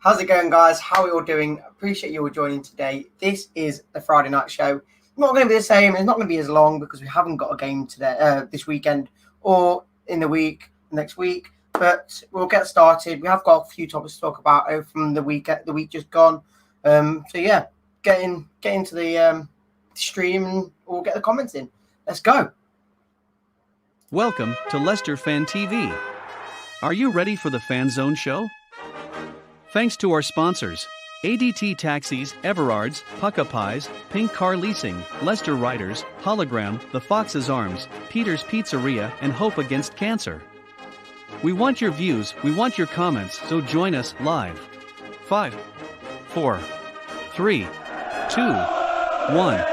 How's it going, guys? How are you all doing? Appreciate you all joining today. This is the Friday night show. Not going to be the same. It's not going to be as long because we haven't got a game today, this weekend or in the week next week. But we'll get started. We have got a few topics to talk about from the week just gone. So yeah, get into the stream and we'll get the comments in. Let's go. Welcome to Leicester Fan TV. Are you ready for the Fan Zone show? Thanks to our sponsors, ADT Taxis, Everards, Pukka Pies, Pink Car Leasing, Leicester Riders, Hollogram, The Fox's Arms, Peter's Pizzeria, and Hope Against Cancer. We want your views, we want your comments, so join us live. 5, 4, 3, 2, 1.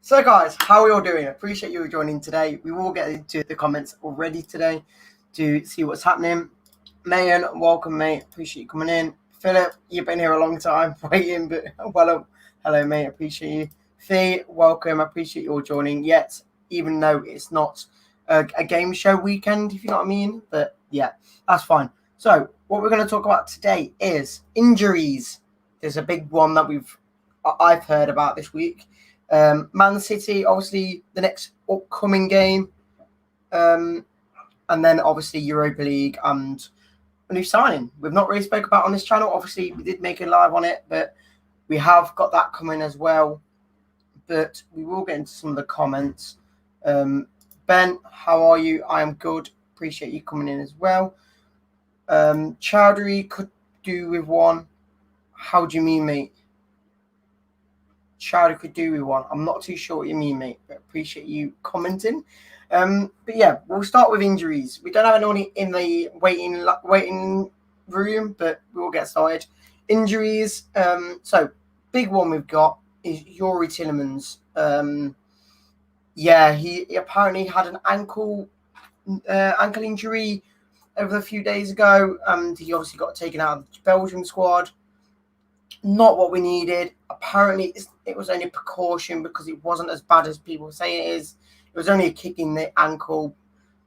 So guys, how are we all doing? I appreciate you joining today. We will get into the comments already today to see what's happening. Mayan, welcome mate. Appreciate you coming in. Philip, you've been here a long time waiting, but well, hello mate. Appreciate you. Fee, welcome. I appreciate you all joining. Yet, even though it's not a game show weekend, if you know what I mean. But yeah, that's fine. So what we're going to talk about today is injuries. There's a big one that I've heard about this week. Man City, obviously the next upcoming game, and then obviously Europa League and a new signing. We've not really spoke about on this channel. Obviously, we did make a live on it, but we have got that coming as well. But we will get into some of the comments. Ben, how are you? I am good. Appreciate you coming in as well. Chowdhury could do with one. How do you mean, mate? Chowdhury could do with one. I'm not too sure what you mean, mate, but appreciate you commenting. But yeah, we'll start with injuries. We don't have anyone in the waiting room, but we will get started. Injuries. So big one we've got is Youri Timmins. Yeah, he apparently had an ankle injury over a few days ago, and he obviously got taken out of the Belgium squad. Not what we needed. Apparently, it was only a precaution because it wasn't as bad as people say it is. It was only a kick in the ankle,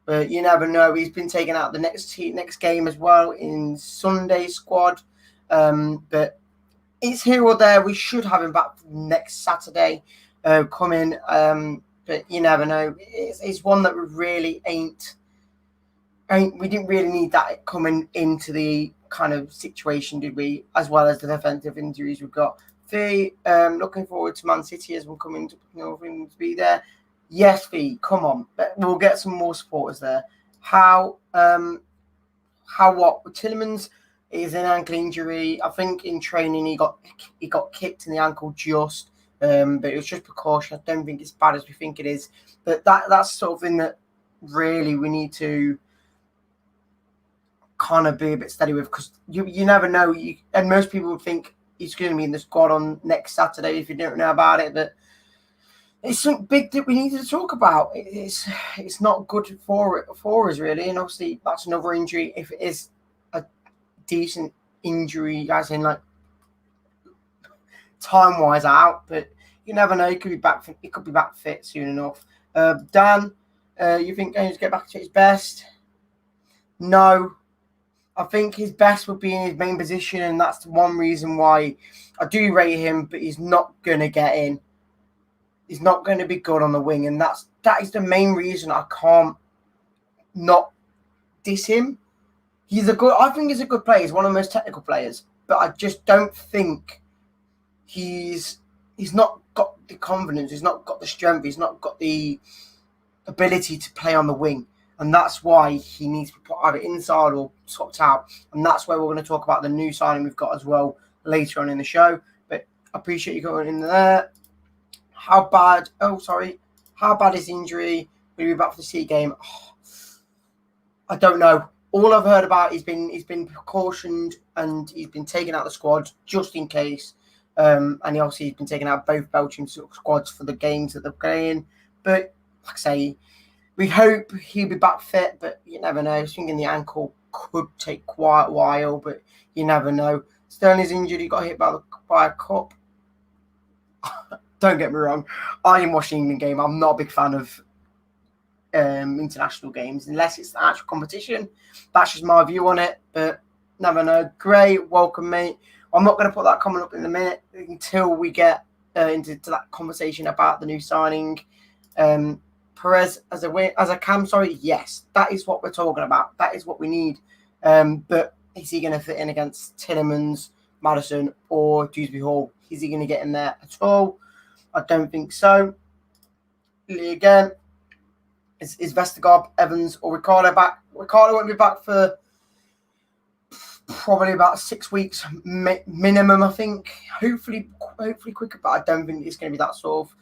but you never know. He's been taken out the next game as well in Sunday squad. But it's here or there. We should have him back next Saturday coming. But you never know. It's one that we really ain't. We didn't really need that coming into the kind of situation, did we? As well as the defensive injuries we've got. Fee, looking forward to Man City as we're coming to be there. Yes, Fee, come on. We'll get some more supporters there. How what? Tillemans is an ankle injury. I think in training he got kicked in the ankle just, but it was just precaution. I don't think it's bad as we think it is. But that's something that really we need to kind of be a bit steady with, because you never know. And most people would think he's going to be in the squad on next Saturday if you don't know about it. But it's something big that we need to talk about. It's not good for us really, and obviously that's another injury. If it is a decent injury, as in like time wise out, but you never know. He could be back. He could be back fit soon enough. Dan, you think going to get back to his best? No. I think his best would be in his main position, and that's the one reason why I do rate him, but he's not going to get in. He's not going to be good on the wing, and that is the main reason I can't not diss him. I think he's a good player. He's one of the most technical players, but I just don't think he's not got the confidence, he's not got the strength, he's not got the ability to play on the wing. And that's why he needs to be put either inside or swapped out. And that's where we're going to talk about the new signing we've got as well later on in the show. But I appreciate you going in there. How bad is injury? Will he be back for the City game? Oh, I don't know. All I've heard about he's been precautioned and he's been taken out of the squad just in case. And he obviously has been taken out of both Belgium squads for the games that they're playing. But like I say, we hope he'll be back fit, but you never know. Swinging the ankle could take quite a while, but you never know. Sterling's injured. He got hit by a cup. don't get me wrong. I didn't watch the England game. I'm not a big fan of international games unless it's the actual competition. That's just my view on it. But never know. Great, welcome, mate. I'm not going to put that comment up in a minute until we get into that conversation about the new signing. Perez as a cam, yes, that is what we're talking about. That is what we need. But is he going to fit in against Timmins, Madison, or Gooseberry Hall? Is he going to get in there at all? I don't think so. Again, is Vestergaard, Evans, or Ricardo back? Ricardo won't be back for probably about 6 weeks minimum, I think. Hopefully quicker, but I don't think it's going to be that sort of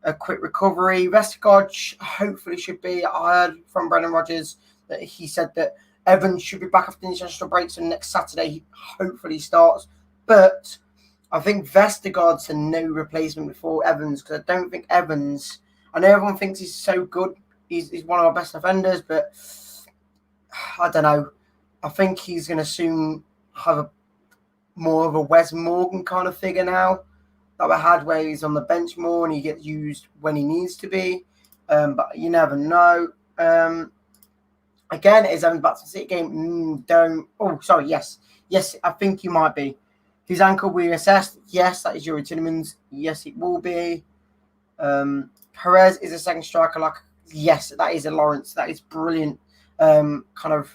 a quick recovery. Vestergaard hopefully should be. I heard from Brendan Rodgers that he said that Evans should be back after the international break, so next Saturday he hopefully starts. But I think Vestergaard's a no replacement for Evans, because I don't think Evans, I know everyone thinks he's so good, he's one of our best defenders, but I don't know. I think he's going to soon have more of a Wes Morgan kind of figure now that we had, where he's on the bench more and he gets used when he needs to be. But you never know. Again, is Evans back to the City game? Yes, I think he might be. His ankle will be assessed. Yes, that is Yuri Timmins. Yes, it will be. Perez is a second striker. Yes, that is a Lawrence. That is brilliant. Kind of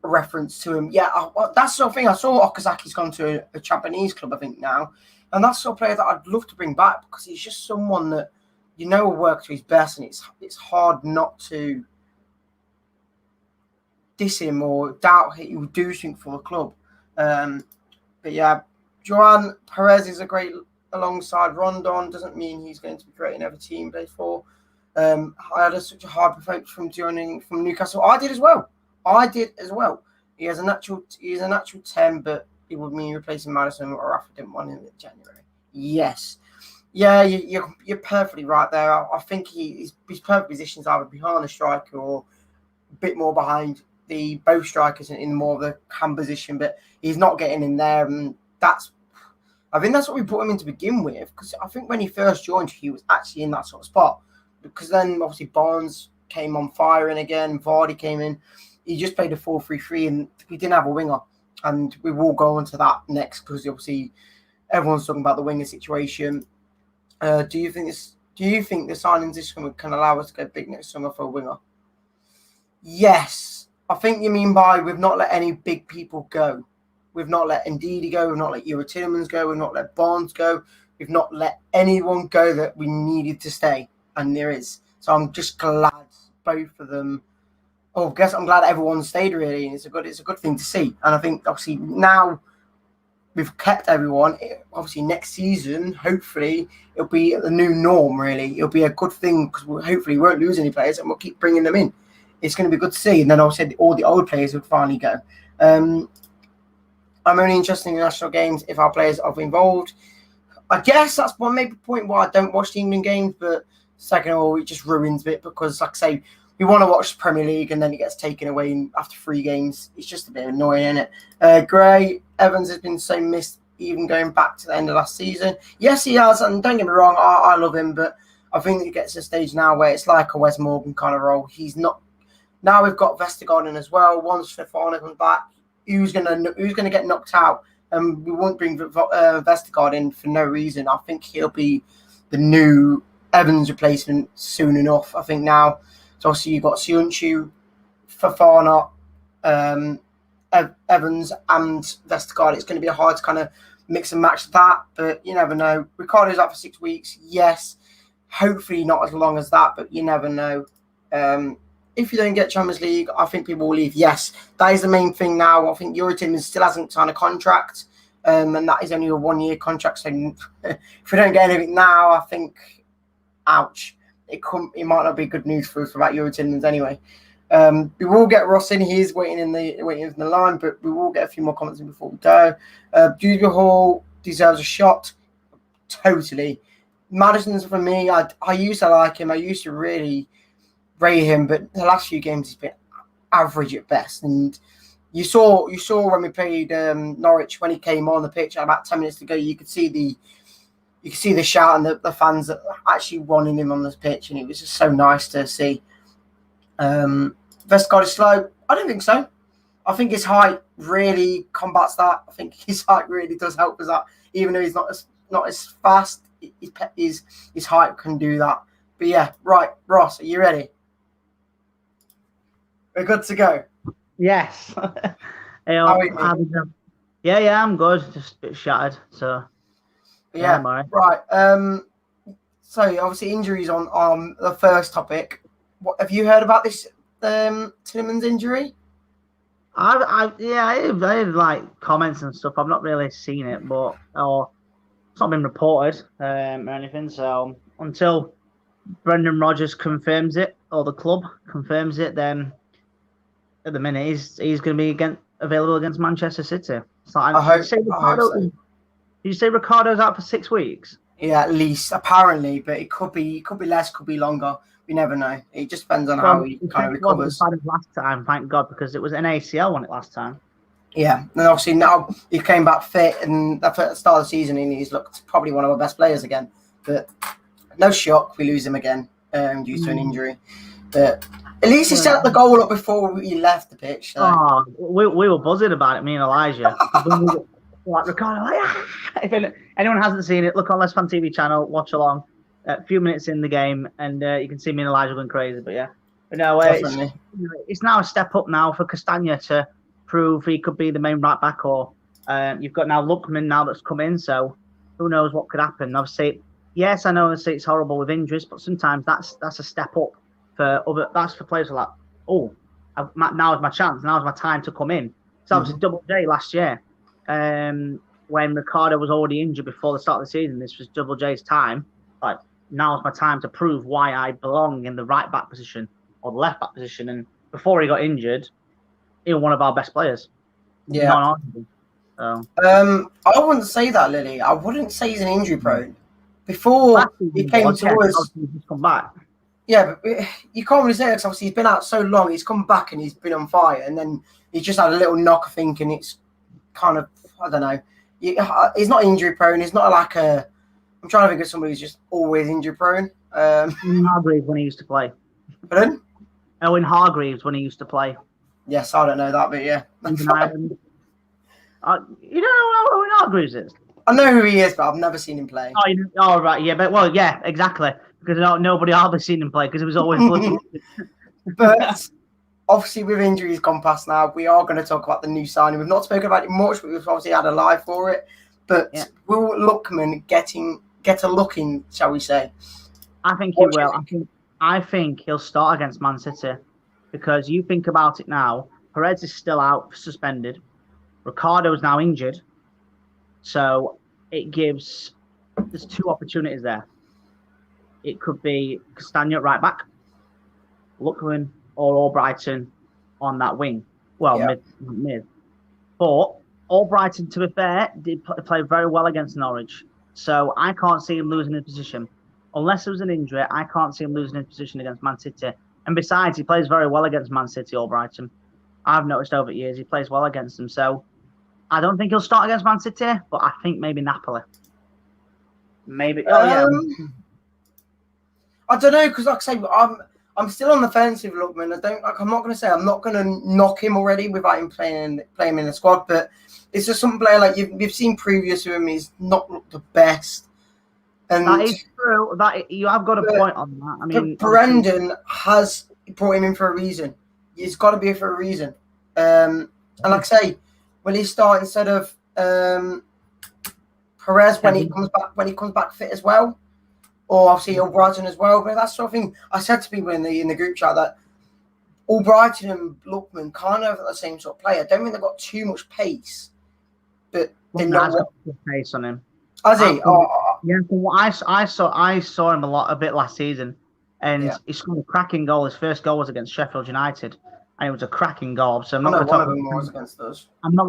reference to him. Yeah, that's the sort of thing. I saw Okazaki's gone to a Japanese club, I think, now. And that's the sort of player that I'd love to bring back, because he's just someone that will work to his best, and it's hard not to diss him or doubt he will do something for the club. But yeah, Joan Perez is a great alongside Rondon. Doesn't mean he's going to be great in every team he plays for. I had such a hard performance from joining from Newcastle. I did as well. He is a natural 10, but it would mean replacing Madison or Rafa didn't want him in January. Yes. Yeah, you're perfectly right there. I think his perfect position is either behind the striker or a bit more behind both strikers in more of the cam position, but he's not getting in there, and I think that's what we put him in to begin with, because I think when he first joined, he was actually in that sort of spot, because then obviously Barnes came on firing again, Vardy came in, he just played a 4-3-3, and we didn't have a winger, and we will go on to that next, because obviously everyone's talking about the winger situation. Do you think the signings this summer can allow us to go big next summer for a winger? Yes. I think you mean by we've not let any big people go. We've not let Ndidi go. We've not let Yuri Timmins go. We've not let Barnes go. We've not let anyone go that we needed to stay. And there is. So I'm just glad both of them. Oh, I guess I'm glad everyone stayed, really. And it's a good thing to see. And I think obviously now we've kept everyone. Obviously next season, hopefully it'll be the new norm, really. It'll be a good thing, because hopefully we won't lose any players and we'll keep bringing them in. It's going to be good to see. And then obviously all the old players would finally go. I'm only interested in national games if our players are involved. I guess that's one maybe point why I don't watch the England games. But second of all, it just ruins it, because, like I say, we want to watch the Premier League and then it gets taken away after 3 games. It's just a bit annoying, isn't it? Gray, Evans has been so missed, even going back to the end of last season. Yes, he has. And don't get me wrong, I love him. But I think it gets to a stage now where it's like a Wes Morgan kind of role. He's not. Now we've got Vestergaard in as well. Once Stefano comes back, who's gonna get knocked out? We won't bring Vestergaard in for no reason. I think he'll be the new Evans replacement soon enough. I think now. So obviously you've got Sionchu, Fofana, Evans, and Vestergaard. It's going to be hard to kind of mix and match that, but you never know. Ricardo's out for 6 weeks. Yes, hopefully not as long as that, but you never know. If you don't get Champions League, I think people will leave. Yes, that is the main thing now. I think Yuri Timmins still hasn't signed a contract, and that is only a 1-year contract. So if we don't get anything now, I think, ouch, it might not be good news for us about Yuri Timmins anyway. We will get Ross in. He is waiting in the line, but we will get a few more comments in before we go. Gooseberry Hall deserves a shot. Totally. Madison's for me. I used to like him. I used to really rate him, but the last few games he's been average at best. And you saw when we played Norwich, when he came on the pitch at about 10 minutes to go, you could see you can see the shout and the fans that actually wanted him on this pitch, and it was just so nice to see. Vestergaard is slow. I don't think so. I think his height really combats that. I think his height really does help with that. Even though he's not as fast, his height can do that. But yeah, right, Ross, are you ready? We're good to go. Yes. Yeah, I'm good. Just a bit shattered. So yeah, I'm all right. Right. So obviously injuries on the first topic. What have you heard about this Timmins injury? I had like comments and stuff. I've not really seen it, but it's not been reported or anything. So until Brendan Rodgers confirms it or the club confirms it, then at the minute he's going to be available against Manchester City. So I hope so. Did you say Ricardo's out for 6 weeks? Yeah, at least apparently, but it could be less, could be longer. We never know. It just depends on how he kind of recovers. Last time, thank God, because it was an ACL on it last time. Yeah, and obviously now he came back fit, and at the start of the season, and he's looked probably one of our best players again. But no shock, we lose him again due to an injury. But at least he set the goal up before he left the pitch. So. Oh, we were buzzing about it, me and Elijah. Like Ricardo, if anyone hasn't seen it, look on Leicester Fan TV channel, watch along. A few minutes in the game, and you can see me and Elijah going crazy. But yeah, no, it's now a step up now for Castagna to prove he could be the main right back, or you've got now Lookman now that's come in, so who knows what could happen. Obviously, yes, I know it's horrible with injuries, but sometimes that's a step up for other. That's for players who are like, now is my chance, now is my time to come in. So obviously Double J last year, when Ricardo was already injured before the start of the season, this was Double J's time. Like, now's my time to prove why I belong in the right back position or the left back position. And before he got injured, he was one of our best players. Yeah. Non-arguable. So. I wouldn't say that, Lily. I wouldn't say he's an injury prone. Before he came to us, he's come back. Yeah, but you can't really say that because obviously he's been out so long. He's come back and he's been on fire, and then he's just had a little knock, I think, and it's kind of, I don't know. He's not injury prone. He's not like a. I'm trying to think of somebody who's just always injury prone. Hargreaves when he used to play. Pardon? Owen Hargreaves when he used to play. Yes, I don't know that, but yeah. In Ireland. You don't know who Owen Hargreaves is? I know who he is, but I've never seen him play. Oh, right, yeah, but well, yeah, exactly. Because nobody hardly seen him play because it was always bloody. But obviously, with injuries gone past now, we are going to talk about the new signing. We've not spoken about it much, but we've obviously had a live for it. But will Lookman get a look in, shall we say? I think he will. I think he'll start against Man City because you think about it now. Perez is still out, suspended. Ricardo is now injured. So there's two opportunities there. It could be Castagna at right back, Lookman or Albrighton on that wing. Well, mid. But Albrighton, to be fair, did play very well against Norwich. So I can't see him losing his position. Unless there was an injury, I can't see him losing his position against Man City. And besides, he plays very well against Man City, Albrighton. I've noticed over the years he plays well against them. So I don't think he'll start against Man City, but I think maybe Napoli. Maybe. I don't know, because like I say, I'm still on the fence with Lookman. I'm not going to say I'm not going to knock him already without him playing him in the squad, but it's just some player like you've seen previous to him. He's not looked the best. And that is true. That you have got a point on that. I mean, Brendan has brought him in for a reason. He's got to be here for a reason. And like I say, will he start instead of Perez when he comes back fit as well? Or obviously Albrighton as well. But that's sort of thing I said to people in the group chat that Albrighton and Lookman kind of the same sort of player. I don't think they've got too much pace, but they're not got pace on him. Has he? Yeah, from what I saw him a bit last season, and he scored a cracking goal. His first goal was against Sheffield United, and it was a cracking goal. So I'm not going to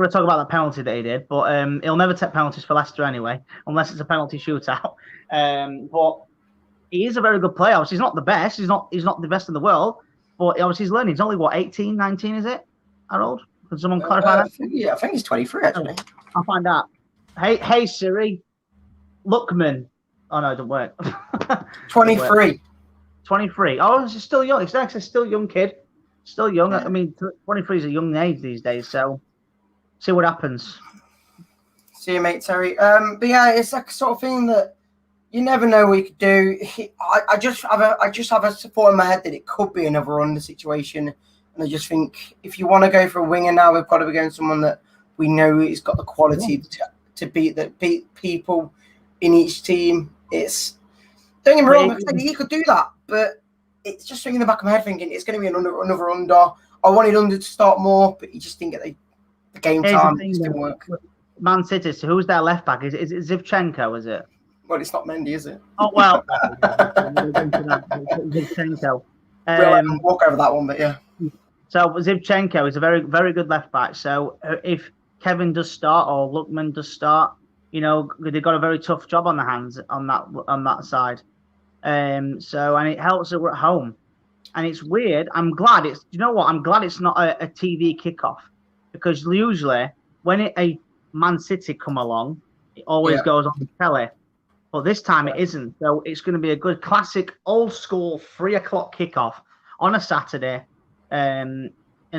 talk about the penalty that he did, but he'll never take penalties for Leicester anyway, unless it's a penalty shootout. But he is a very good player. Obviously, he's not the best. He's not the best in the world, but obviously he's learning. He's only 18, 19, is it? How old? Can someone clarify that? I think he's 23 actually. I'll find out. Hey Siri, Lookman Oh no, it doesn't work. 23. 23. Oh, it's still young. It's actually still a young kid. Still young. I mean, 23 is a young age these days. So, see what happens. See you, mate, Terry. But yeah, it's like sort of thing that you never know what you could do. I just have a thought in my head that it could be another under situation, and I just think if you want to go for a winger now, we've got to be going someone that we know has got the quality to beat people in each team. It's don't get me wrong, he could do that, but it's just in the back of my head thinking it's going to be another under. I wanted under to start more, but you just didn't get the game time. It just didn't work. Man City. So who's their left back? Is it Zivchenko? Is it? Well, it's not Mendy, is it? Oh well. Zivchenko. We'll walk over that one, but yeah. So Zivchenko is a very, very good left back. So if Kevin does start or Lookman does start, you know, they've got a very tough job on the hands on that side. So and it helps that we're at home, and it's weird. I'm glad it's. You know what? I'm glad it's not a TV kickoff, because usually when a Man City come along, it always goes on the telly. But this time it isn't. So it's going to be a good classic old school 3:00 kickoff on a Saturday, and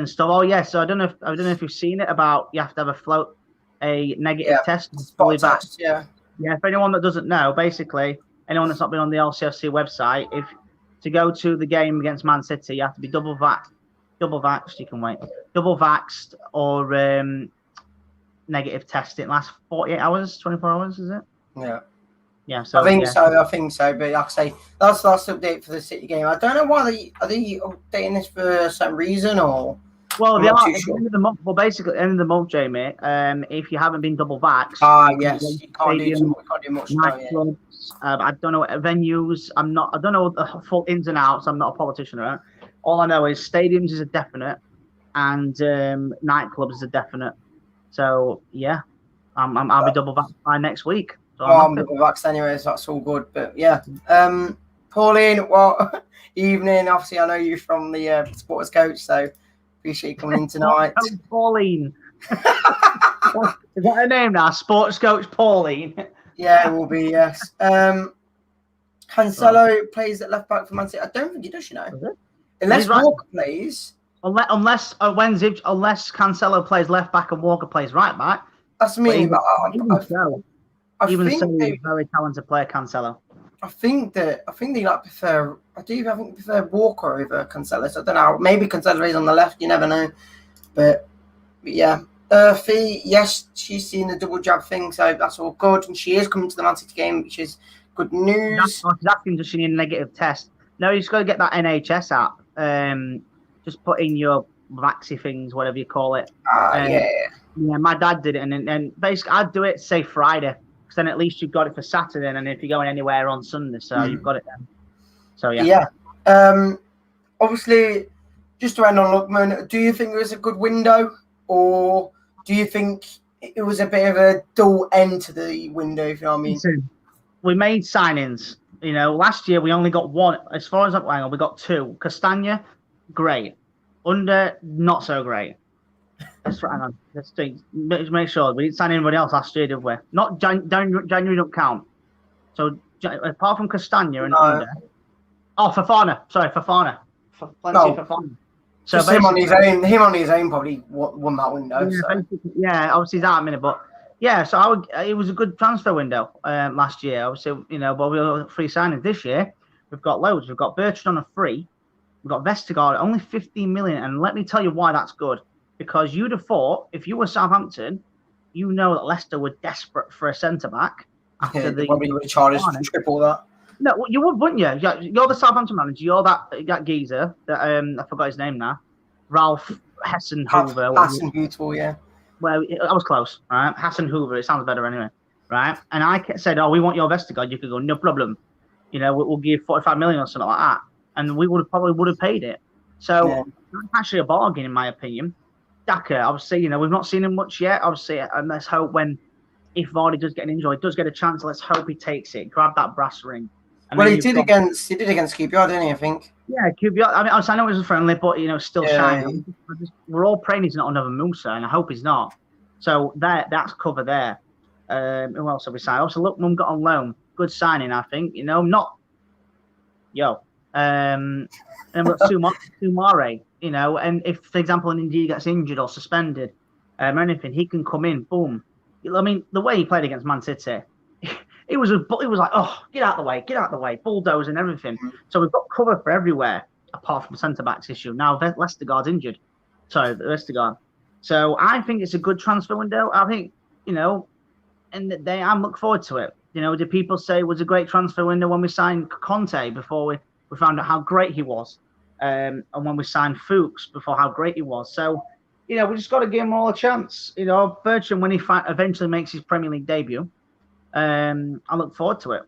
stuff. Oh yeah. So I don't know if you've seen it about you have to have a negative test. Spot test. Yeah. Yeah. For anyone that doesn't know, basically anyone that's not been on the LCFC website, if to go to the game against Man City, you have to be double vaxxed. You can wait. Double vaxxed or negative test. It lasts 48 hours, 24 hours, is it? Yeah. Yeah, so I think so. But like I say, that's the last update for the City game. I don't know why are they updating this for some reason or. Well, they are at the end of the month. Well, basically, at the end of the month, Jamie. If you haven't been double vaxxed, yes, you can't do much. Nightclubs, I don't know venues. I don't know the full ins and outs. I'm not a politician, right? All I know is stadiums is a definite, and nightclubs is a definite. So yeah, I'll be double vaxxed by next week. So I'm double vaxxed anyway, so that's all good. But yeah, Pauline, well, evening. Obviously, I know you from the Sports Coach, so appreciate you coming in tonight. Pauline, is that her name now? Sports Coach Pauline. Yeah, it will be. Yes. Cancelo plays at left back for Man City. I don't think he does. You know, unless Walker plays. Unless Cancelo plays left back and Walker plays right back. That's me. Even so, he's a very talented player, Cancelo. I think they prefer. I think prefer Walker over Cancelo. So I don't know. Maybe Cancelo is on the left. You never know. But yeah, Fee. Yes, she's seen the double jab thing, so that's all good. And she is coming to the Man City game, which is good news. She's asking does she need a negative test? No, you just got to get that NHS app. Just put in your vaxy things, whatever you call it. Yeah, my dad did it, and basically I'd do it say Friday, because then at least you've got it for Saturday, and if you're going anywhere on Sunday, so you've got it then. So yeah. Obviously, just to end on Lookman, do you think it was a good window, or do you think it was a bit of a dull end to the window? If you know what I mean. We made signings. You know, last year we only got one. As far as we got two. Castagna, great. Under, not so great. Hang on. Let's make sure we didn't sign anybody else last year, did we? Not January don't count. So apart from Castagna and Under. Oh, Fofana. Sorry, Fofana. Fofana. So him on his own probably won that window. Yeah, obviously he's out a minute, but yeah. So it was a good transfer window last year. Obviously, you know, but we got free signings this year. We've got loads. We've got Bertrand on a free. We've got Vestergaard, only 15 million. And let me tell you why that's good. Because you'd have thought, if you were Southampton, you know that Leicester were desperate for a centre-back. They probably would have charged triple that. No, you would, wouldn't you? You're the Southampton manager. You're that geezer. That I forgot his name now. Ralph Hasenhuttl. Hasenhuttl, yeah. Well, I was close, right? Hasenhuttl, it sounds better anyway, right? And I said, we want your Vestergaard. You could go, no problem. You know, we'll give 45 million or something like that. And we would have paid it. So that's actually a bargain, in my opinion. Daka, obviously, you know, we've not seen him much yet. Obviously, and let's hope if Vardy does get an injury, does get a chance, let's hope he takes it, grab that brass ring. Well, he did against QPR, didn't he, I think? Yeah, QPR. I mean, I know it was friendly, but, you know, still shining. We're all praying he's not another Musa, and I hope he's not. So that's cover there. Who else have we signed? Also, look, Mum got on loan. good signing, I think. Not and then we've got Sumare, and if, for example, an Indeed gets injured or suspended, or anything, he can come in, boom. I mean, the way he played against Man City, it was like, oh, get out the way, bulldoze and everything. So we've got cover for everywhere, apart from centre backs issue. Now Vestergaard's injured, Vestergaard. So I think it's a good transfer window. I think, and I'm looking forward to it. Did people say it was a great transfer window when we signed Conte before we found out how great he was, and when we signed Fuchs before how great he was. So, we just got to give him all a chance. Bertrand, when he eventually makes his Premier League debut, I look forward to it.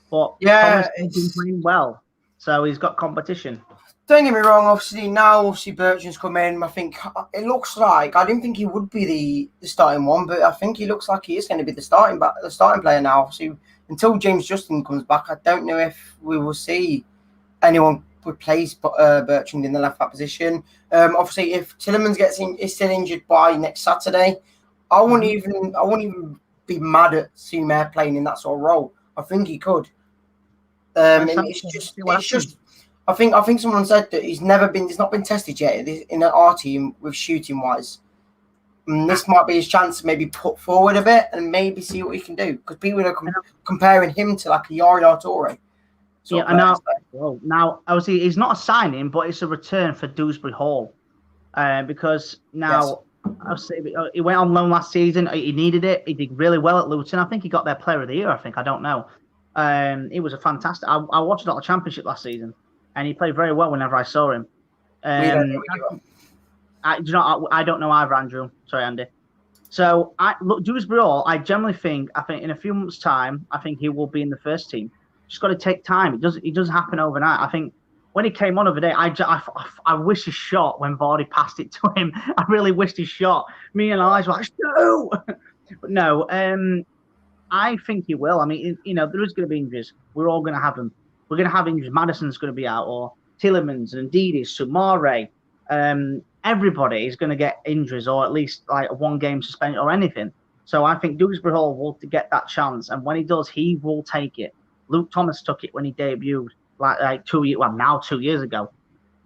But Thomas has been playing well, so he's got competition. Don't get me wrong, obviously Bertrand's come in. I think it looks like, I didn't think he would be the starting one, but I think he looks like he is going to be the starting player now. Obviously, until James Justin comes back, I don't know if we will see anyone replace Bertrand in the left back position. Obviously, if Timmins is still injured by next Saturday, I wouldn't even be mad at Sumer playing in that sort of role. I think he could. It's just. I think someone said that he's not been tested yet in our team with shooting wise. And this might be his chance to maybe put forward a bit and maybe see what he can do, because people are comparing him to like a Yari Toure. Now obviously he's not a signing, but it's a return for Gooseberry Hall, because now obviously he went on loan last season. He needed it. He did really well at Luton. I think he got their Player of the Year. I don't know. It was a fantastic. I watched it on the Championship last season. And he played very well whenever I saw him. I don't know either, Andrew. Sorry, Andy. So, Dewsbury Hall, I generally think in a few months' time, I think he will be in the first team. Just got to take time. It doesn't happen overnight. I think when he came on over there, I wish he shot when Vardy passed it to him. I really wished he shot. Me and Elijah were like, no! But no, I think he will. I mean, there is going to be injuries. We're all going to have them. We're going to have injuries. Madison's going to be out, or Tillemans and Ndidi, Sumare. Everybody is going to get injuries, or at least like a one-game suspension or anything. So I think Gooseberry Hall will get that chance, and when he does, he will take it. Luke Thomas took it when he debuted, like 2 years. Well, now 2 years ago.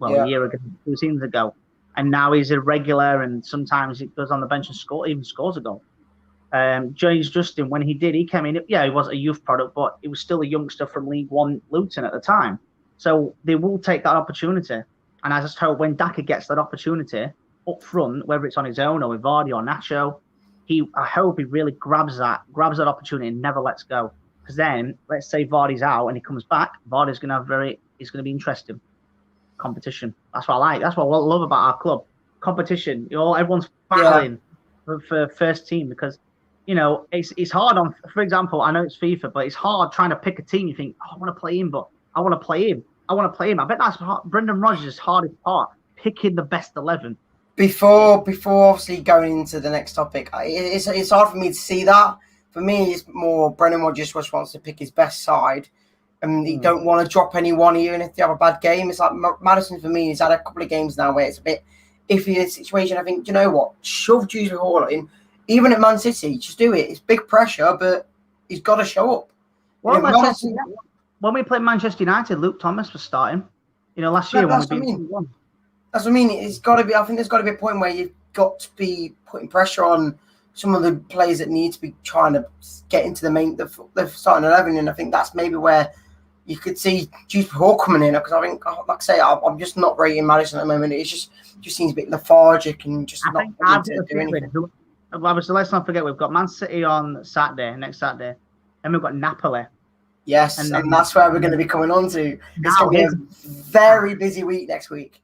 A year ago, 2 seasons ago, and now he's a regular, and sometimes he goes on the bench and scores a goal. James Justin, when he came in. He was a youth product, but he was still a youngster from League One Luton at the time. So they will take that opportunity. And I just hope when Daka gets that opportunity up front, whether it's on his own or with Vardy or Nacho, I hope he really grabs that opportunity and never lets go. Because then, let's say Vardy's out and he comes back, Vardy's going to be interesting. Competition. That's what I like. That's what I love about our club. Competition. Everyone's battling for first team, because it's hard on, for example, I know it's FIFA, but it's hard trying to pick a team. You think, I want to play him, but I want to play him. I bet that's Brendan Rodgers' hardest part, picking the best 11. Before obviously going into the next topic, it's hard for me to see that. For me, it's more Brendan Rodgers just wants to pick his best side, and he don't want to drop anyone, even if they have a bad game. It's like Madison, for me, he's had a couple of games now where it's a bit iffy in a situation. I think, do you know what? Shove Dewsbury Hall in. Even at Man City, just do it. It's big pressure, but he's got to show up. Well, when we played Manchester United, Luke Thomas was starting. Last year when we beat 2-1. That's what I mean. It's got to be. I think there's got to be a point where you've got to be putting pressure on some of the players that need to be trying to get into the starting 11, and I think that's maybe where you could see Dewsbury Hall coming in, because I think, like I say, I'm just not rating Madison at the moment. It just seems a bit lethargic and just not willing to do anything. Obviously, let's not forget we've got Man City on next Saturday, and we've got Napoli. Yes, and that's where we're going to be coming on to. It's going to be a very busy week next week.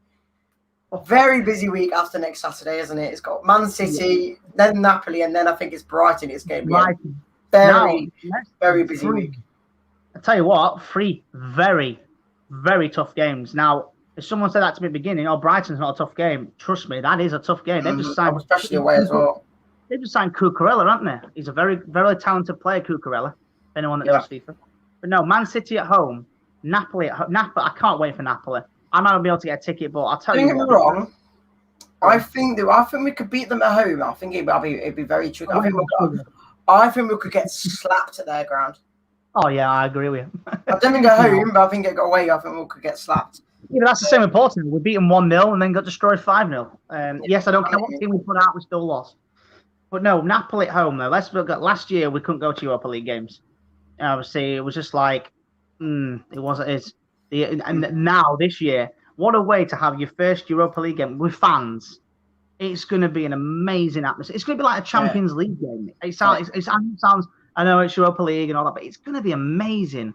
A very busy week after next Saturday, isn't it? It's got Man City, then Napoli, and then I think it's Brighton. It's going to be a very busy week. I tell you what, 3 very, very tough games. Now, if someone said that to me at the beginning, Brighton's not a tough game, trust me, that is a tough game. They've just signed, especially away as well. They just signed Cucurella, haven't they? He's a very, very talented player, Cucurella. Anyone that knows FIFA. But no, Man City at home, Napoli at home. I can't wait for Napoli. I might not be able to get a ticket, but I'll tell you. Don't get me wrong. I think we could beat them at home. I think it'd be very tricky. I think we could get slapped at their ground. Oh yeah, I agree with you. I don't think at home, but I think it got away. I think we could get slapped. Yeah, but that's the same with Portsmouth. We beat them 1-0 and then got destroyed 5-0. Yes, I don't care what team we put out, we still lost. But no, Napoli at home though. Let's look at last year. We couldn't go to Europa League games. Obviously, it was just like it wasn't as. And now this year, what a way to have your first Europa League game with fans. It's going to be an amazing atmosphere. It's going to be like a Champions League game. It sounds. I know it's Europa League and all that, but it's going to be amazing.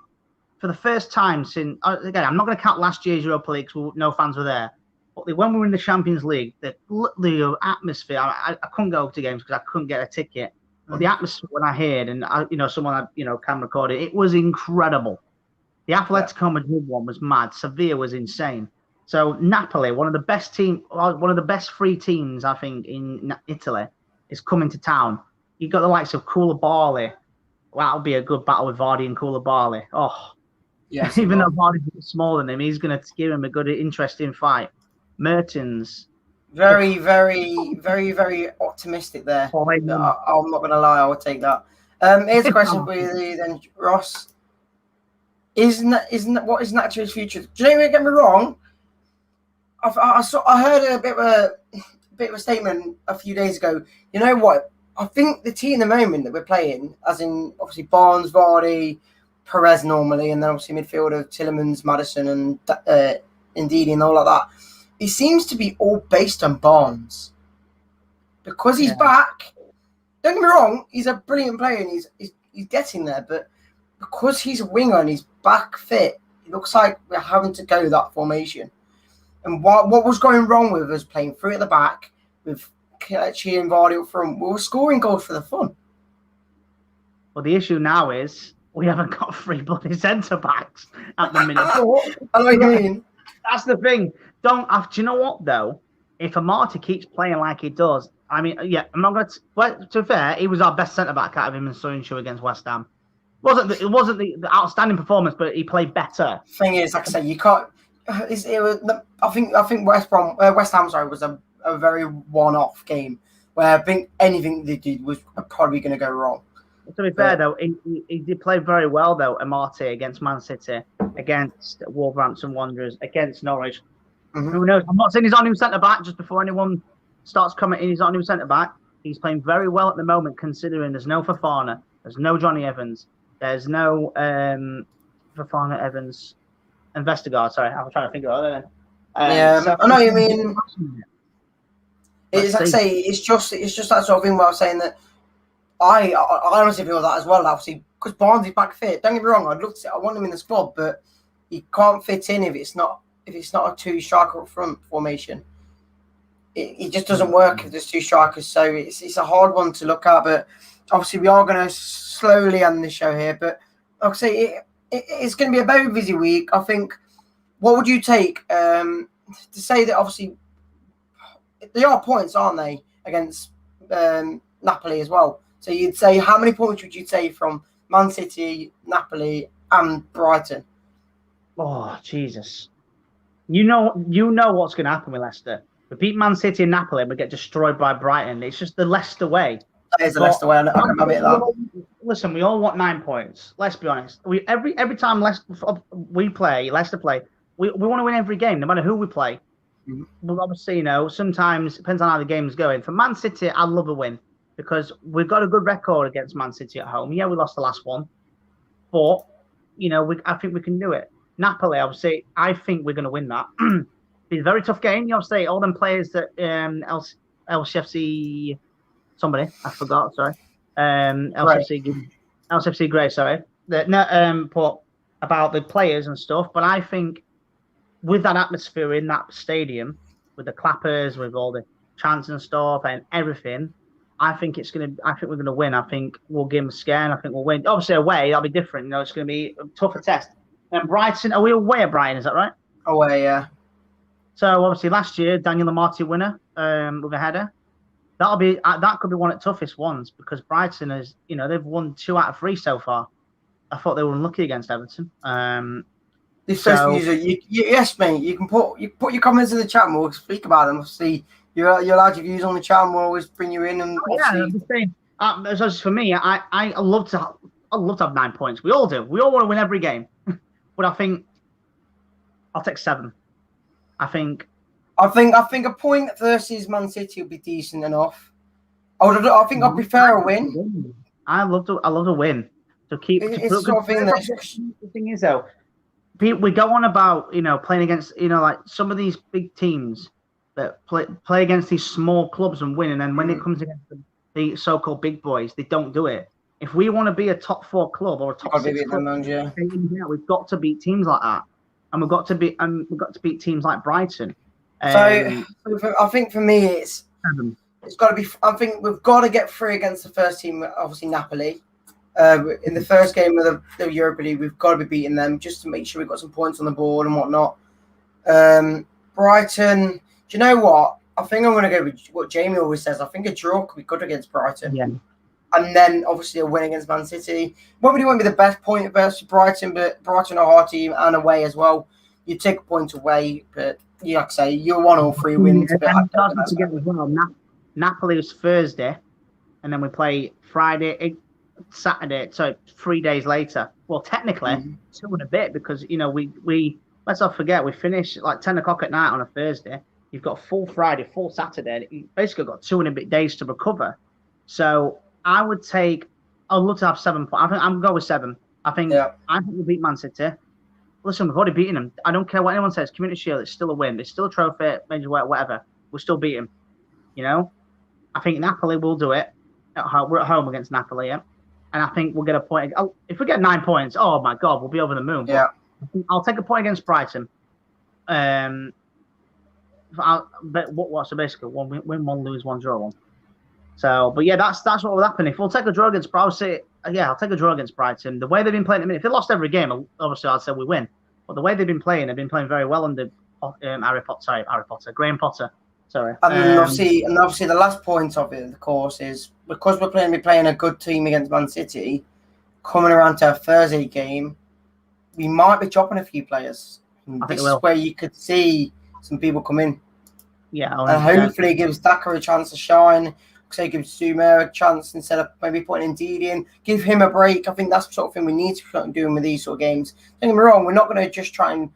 For the first time since, again, I'm not going to count last year's Europa League because no fans were there. But when we were in the Champions League, the atmosphere, I couldn't go to games because I couldn't get a ticket. But the atmosphere when I heard, and someone had, can record it, it was incredible. The Atletico Madrid one was mad. Sevilla was insane. So Napoli, one of the best free teams, I think, in Italy, is coming to town. You've got the likes of Koulibaly. Well, that'll be a good battle with Vardy and Koulibaly. Oh, yes. Even though Vardy's smaller than him, he's going to give him a good, interesting fight. Mertens. Very, very, very, very optimistic there. I'm not going to lie, I would take that. Here's a question for you then, Ross. What is Natcher's future? Do you know, don't get me wrong, I heard a bit of a statement a few days ago. You know what? I think the team at the moment that we're playing, as in obviously Barnes, Vardy, Perez normally, and then obviously midfielder Timmins, Madison, and Ndidi and all of that. It seems to be all based on Barnes because he's back. Don't get me wrong; he's a brilliant player and he's getting there. But because he's a winger and he's back fit, it looks like we're having to go that formation. And what was going wrong with us playing three at the back with Kelechi and Vardy up front? We were scoring goals for the fun. Well, the issue now is we haven't got three bloody centre backs at the minute. I know what you mean. That's the thing. Do you know what though? If Amati keeps playing like he does, I mean, yeah, I'm not going to. Well, to be fair, he was our best centre back out of him and Soyuncu against West Ham. It wasn't the outstanding performance, but he played better. Thing is, like I say, you can't. I think West Ham was a very one-off game where I think anything they did was probably going to go wrong. To be fair, though, he did play very well, though, Amati against Man City, against Wolverhampton Wanderers, against Norwich. Mm-hmm. Who knows? I'm not saying he's our new centre-back, just before anyone starts commenting he's our new centre-back. He's playing very well at the moment, considering there's no Fofana, there's no Johnny Evans, there's no Fofana, Evans, and Vestergaard. Sorry, I'm trying to figure out that. I know what you mean. It's like I say, it's just that sort of thing where I was saying that I honestly feel that as well. Obviously, because Barnes is back fit. Don't get me wrong, I want him in the squad, but he can't fit in if it's not a two striker up front formation. It just doesn't work if there's two strikers. So it's a hard one to look at. But obviously, we are going to slowly end the show here. But like I say, it's going to be a very busy week. I think. What would you take to say that? Obviously, they are points, aren't they, against Napoli as well? So you'd say, how many points would you say from Man City, Napoli, and Brighton? Oh, Jesus. You know what's going to happen with Leicester. We beat Man City and Napoli and we get destroyed by Brighton. It's just the Leicester way. That is the Leicester way. I can admit that. Listen, we all want 9 points. Let's be honest. Every time Leicester play, we want to win every game, no matter who we play. Mm-hmm. Well, obviously, sometimes it depends on how the game's going. For Man City, I'd love a win because we've got a good record against Man City at home. Yeah, we lost the last one, but I think we can do it. Napoli, obviously, I think we're going to win that. It's a very tough game. Obviously, all them players that LCFC, somebody I forgot. Sorry, LCFC Grey. Sorry, put about the players and stuff. But I think with that atmosphere in that stadium, with the clappers, with all the chants and stuff and everything, I think we're going to win. I think we'll give them a scare, and I think we'll win. Obviously, away that'll be different. It's going to be a tougher test. And Brighton, are we away at Brighton? Is that right? Away, yeah. So obviously, last year Daniel Amati winner with a header. That could be one of the toughest ones because Brighton is, they've won 2 out of 3 so far. I thought they were unlucky against Everton. Yes, mate. You can put your comments in the chat, and we'll speak about them. Obviously, you're allowed your views on the chat, and we'll always bring you in. And for me, I love to I'd love to have 9 points. We all do. We all want to win every game. But I think I'll take 7. I think a point versus Man City will be decent enough. I think I'd prefer a win. I love to win. To keep. It's the sort of thing that. The thing is, though, we go on about playing against like some of these big teams that play against these small clubs and win, and then when it comes against the so-called big boys, they don't do it. If we want to be a top 4 club or a top 6 club, we've got to beat teams like that, and we've got to beat teams like Brighton. So I think for me, it's got to be. I think we've got to get 3 against the first team, obviously Napoli. In the first game of the Europa League, we've got to be beating them just to make sure we've got some points on the board and whatnot. Brighton, do you know what? I think I'm going to go with what Jamie always says. I think a draw could be good against Brighton. Yeah. And then, obviously, a win against Man City. Probably won't be the best point versus Brighton, but Brighton are a hard team and away as well. You take a point away, but like I say, you'll want all 3 wins. Napoli is Thursday, and then we play Friday, Saturday, so 3 days later. Well, technically, 2 and a bit because we let's not forget we finish like 10 o'clock at night on a Thursday. You've got full Friday, full Saturday. You basically got 2 and a bit days to recover. So I would I'd love to have 7 points. I think I'm going with 7. I think we'll beat Man City. Listen, we've already beaten them. I don't care what anyone says. Community Shield, it's still a win. It's still a trophy, major whatever. We'll still beat them. I think Napoli will do it. We're at home against Napoli, yeah. And I think we'll get a point. If we get 9 points, oh my God, we'll be over the moon. Yeah. I'll take a point against Brighton. So basically, 1 win, 1 lose, 1 draw, 1. So, but yeah, that's what will happen. If we'll take a draw against Brighton, I'll take a draw against Brighton. The way they've been playing, if they lost every game, obviously I'd say we win. But the way they've been playing very well under Graham Potter. Sorry. And obviously, the last point of it, of course, is because we're playing a good team against Man City, coming around to a Thursday game, we might be dropping a few players. This is where you could see some people come in. Yeah, and hopefully it gives Daka a chance to shine. Say give Sumer a chance instead of maybe putting Ndidi in. Give him a break. I think that's the sort of thing we need to start doing with these sort of games. Don't get me wrong, we're not going to just try and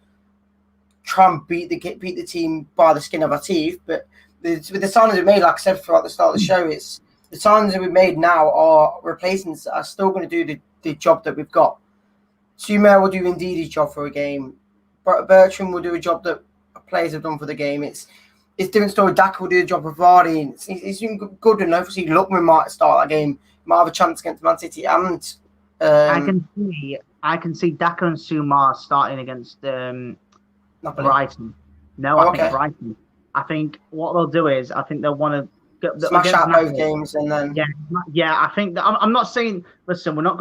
beat the team by the skin of our teeth, but with the signings we made, like I said throughout the start of the show, it's the signings that we've made now are replacements that are still going to do the job that we've got. Sumer will do Ndidi's job for a game. Bertram will do a job that players have done for the game. It's different story. Daka will do the job of Vardy. He's doing good, and obviously Lookman might start that game. Might have a chance against Man City. And I can see Daka and Sumar starting against Brighton. No, I think Brighton. I think what they'll do is I think they'll want to smash out both games, and then I think that I'm not saying. Listen, we're not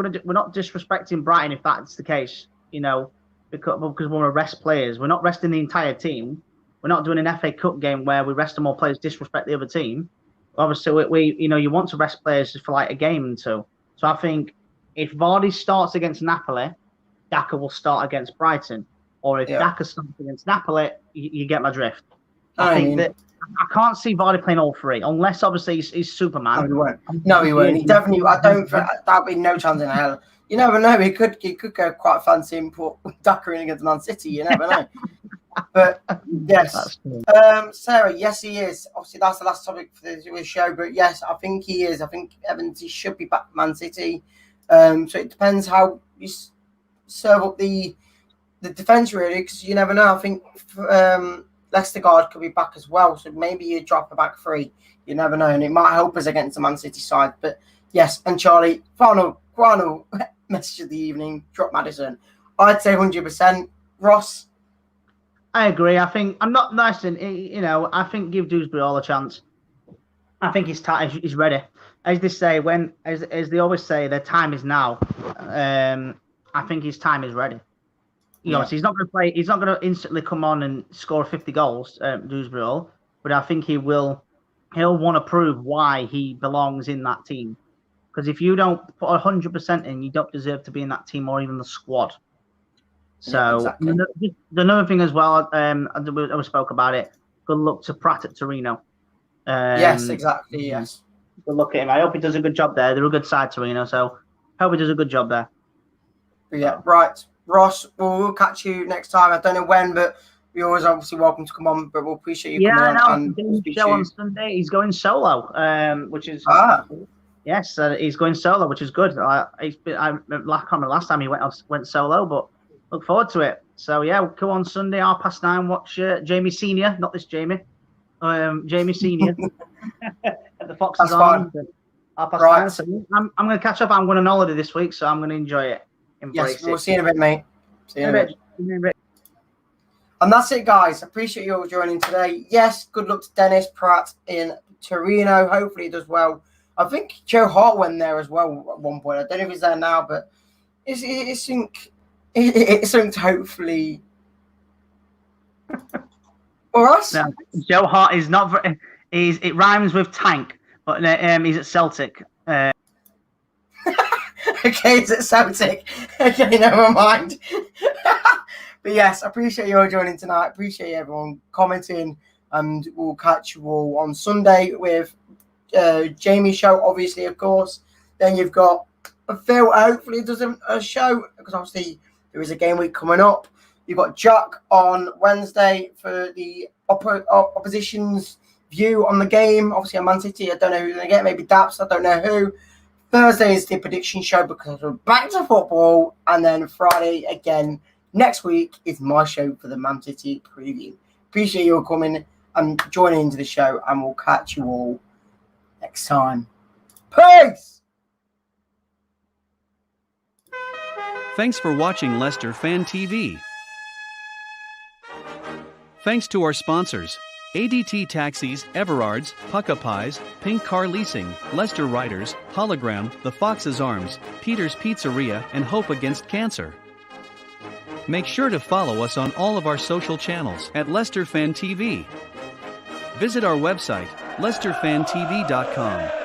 disrespecting Brighton if that's the case. Because we want to rest players. We're not resting the entire team. We're not doing an FA Cup game where we rest them all players, disrespect the other team. Obviously, we you want to rest players for like a game and 2. So I think if Vardy starts against Napoli, Daka will start against Brighton. Or if Daka starts against Napoli, you get my drift. I think that I can't see Vardy playing all 3, unless obviously he's Superman. No, he won't. He definitely. I don't. That'd be no chance in hell. You never know. He could go quite fancy and put Daka in against Man City. You never know. But yes, Sarah, yes, he is. Obviously, that's the last topic for the show. But yes, I think he is. I think Evans should be back at Man City. So it depends how you serve up the defence, really, because you never know. I think Leicester guard could be back as well. So maybe you drop a back 3. You never know, and it might help us against the Man City side. But yes, and Charlie, final message of the evening. Drop Maddison. I'd say 100%. Ross. I agree. I think I'm not nice, and I think give Dewsbury all a chance. I think he's ready. As they say, as they always say, their time is now. I think his time is ready. Obviously, he's not going to play. He's not going to instantly come on and score 50 goals, Dewsbury Hall. But I think he will. He'll want to prove why he belongs in that team. Because if you don't put 100% in, you don't deserve to be in that team or even the squad. So exactly. Another thing as well, we spoke about it. Good luck to Pratt at Torino. Yes, exactly. Yes. Good luck at him. I hope he does a good job there. They're a good side, Torino. So hope he does a good job there. But yeah, right. Ross, we'll catch you next time. I don't know when, but you're always obviously welcome to come on. But we'll appreciate you coming on. Yeah, no, show on Sunday. He's going solo, which is yes, he's going solo, which is good. I can't remember last time he went solo, but look forward to it. So yeah, we'll come on Sunday, 9:30. Watch Jamie Senior, not this Jamie, Jamie Senior at the Foxes Arms. Right. So I'm going to catch up. I'm going on holiday this week, so I'm going to enjoy it. Yes, we'll see you in a bit, mate. See you in a bit. bit. And that's it, guys. Appreciate you all joining today. Yes, good luck to Dennis Pratt in Torino. Hopefully he does well. I think Joe Hart went there as well at one point. I don't know if he's there now, but it's something to hopefully. Or us? No, Joe Hart is not very. It rhymes with tank, but he's at Celtic. Okay, it's at Celtic. Okay, never mind. But yes, I appreciate you all joining tonight. Appreciate everyone commenting, and we'll catch you all on Sunday with Jamie's show, obviously, of course. Then you've got Phil, hopefully does a show, because obviously there is a game week coming up. You've got Jack on Wednesday for the opposition's view on the game. Obviously, on Man City, I don't know who they're going to get. Maybe Daps, I don't know who. Thursday is the prediction show because we're back to football. And then Friday, again, next week is my show for the Man City preview. Appreciate you all coming and joining into the show, and we'll catch you all next time. Peace! Thanks for watching Leicester Fan TV. Thanks to our sponsors, ADT Taxis, Everards, Pukka Pies, Pink Car Leasing, Leicester Riders, Hollogram, The Fox's Arms, Peter's Pizzeria, and Hope Against Cancer. Make sure to follow us on all of our social channels at Leicester Fan TV. Visit our website, leicesterfantv.com.